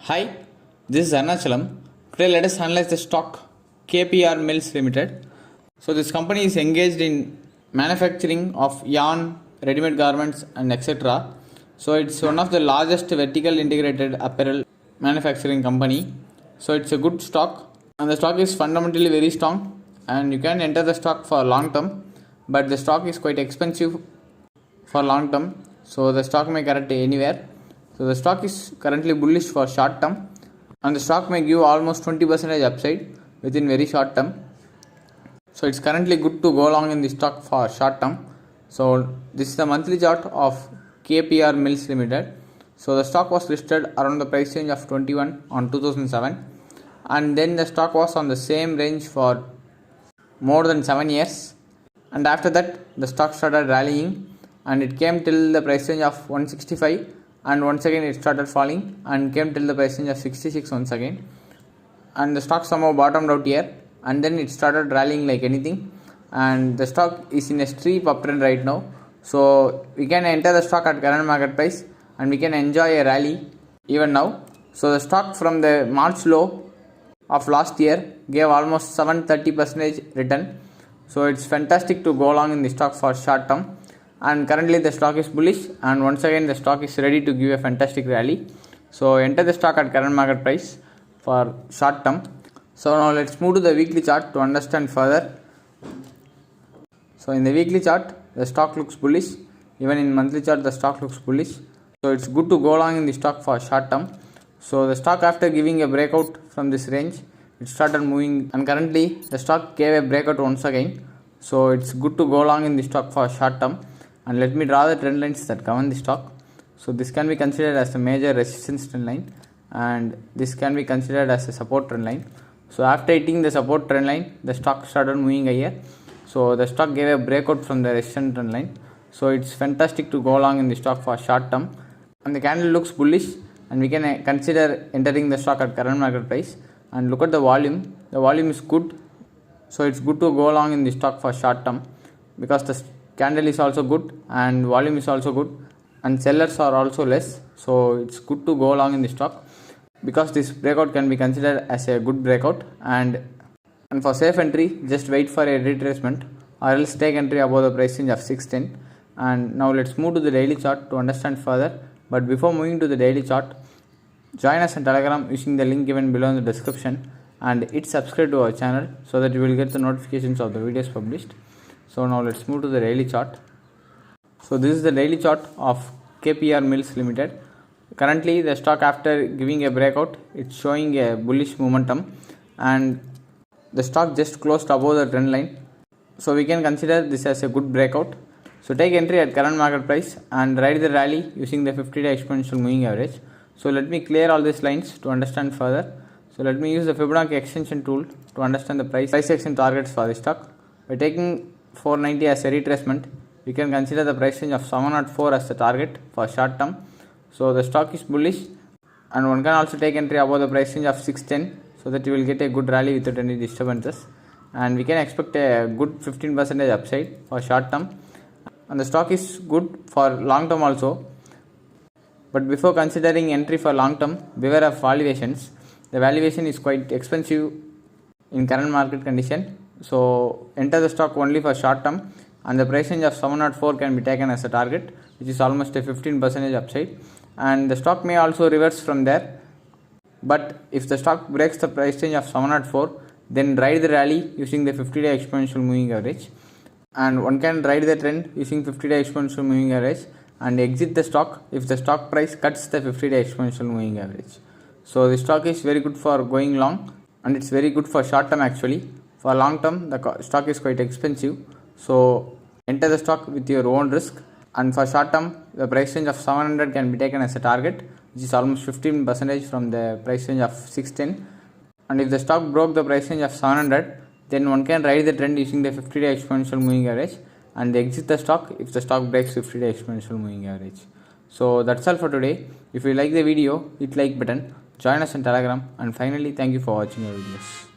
Hi, this is Arnachalam. Today let us analyze the stock KPR Mills Limited. So this company is engaged in manufacturing of yarn, ready-made garments and etc. So it's one of the largest vertical integrated apparel manufacturing company. So it's a good stock and the stock is fundamentally very strong and you can enter the stock for long term, but the stock is quite expensive for long term, so the stock may correct anywhere. So the stock is currently bullish for short term and the stock may give almost 20% upside within very short term. So it's currently good to go long in the stock for short term. So this is the monthly chart of KPR Mills Limited. So the stock was listed around the price range of 21 on 2007 and then the stock was on the same range for more than 7 years, and after that the stock started rallying and it came till the price range of 165 and once again it started falling and came till the price range of 66 once again, and the stock somehow bottomed out here and then it started rallying like anything, and the stock is in a steep uptrend right now. So we can enter the stock at current market price and we can enjoy a rally even now. So the stock from the March low of last year gave almost 730% return. So it's fantastic to go long in the stock for short term, and currently the stock is bullish and once again the stock is ready to give a fantastic rally. So enter the stock at current market price for short term. So now let's move to the weekly chart to understand further. So in the weekly chart the stock looks bullish, even in monthly chart the stock looks bullish. So it's good to go long in the stock for short term. So the stock, after giving a breakout from this range, it started moving and currently the stock gave a breakout once again. So it's good to go long in the stock for short term, and let me draw the trend lines that govern the stock. So this can be considered as a major resistance trend line and this can be considered as a support trend line. So after hitting the support trend line the stock started moving higher. So the stock gave a breakout from the resistance trend line. So it's fantastic to go long in the stock for short term, and the candle looks bullish and we can consider entering the stock at current market price. And look at the volume is good, so it's good to go along in the stock for short term because the candle is also good and volume is also good and sellers are also less. So it's good to go along in the stock because this breakout can be considered as a good breakout, and for safe entry just wait for a retracement or else take entry above the price range of 610. And now let's move to the daily chart to understand further. But before moving to the daily chart, join us on Telegram using the link given below in the description and hit subscribe to our channel so that you will get the notifications of the videos published. So now let's move to the daily chart. So this is the daily chart of KPR Mills Limited. Currently the stock, after giving a breakout, it's showing a bullish momentum and the stock just closed above the trend line. So we can consider this as a good breakout. So take entry at current market price and ride the rally using the 50-day exponential moving average. So let me clear all these lines to understand further. So let me use the Fibonacci extension tool to understand the price action targets for the stock. By taking 490 as a retracement, we can consider the price range of 704 as the target for short term. So the stock is bullish and one can also take entry above the price range of 610 so that you will get a good rally without any disturbances, and we can expect a good 15% upside for short term, and the stock is good for long term also. But before considering entry for long term, beware of valuations. The valuation is quite expensive in current market condition. So enter the stock only for short term, and the price range of 704 can be taken as a target, which is almost a 15% upside, and the stock may also reverse from there. But if the stock breaks the price range of 704, then ride the rally using the 50-day exponential moving average, and one can ride the trend using 50-day exponential moving average and exit the stock if the stock price cuts the 50-day exponential moving average. So the stock is very good for going long and it's very good for short term actually. For long term the stock is quite expensive, so enter the stock with your own risk, and for short term the price range of 700 can be taken as a target, which is almost 15% from the price range of 610, and if the stock broke the price range of 700, then one can ride the trend using the 50-day exponential moving average and exit the stock if the stock breaks 50-day exponential moving average. So that's all for today. If you like the video, hit like button, join us on Telegram, and finally thank you for watching our videos.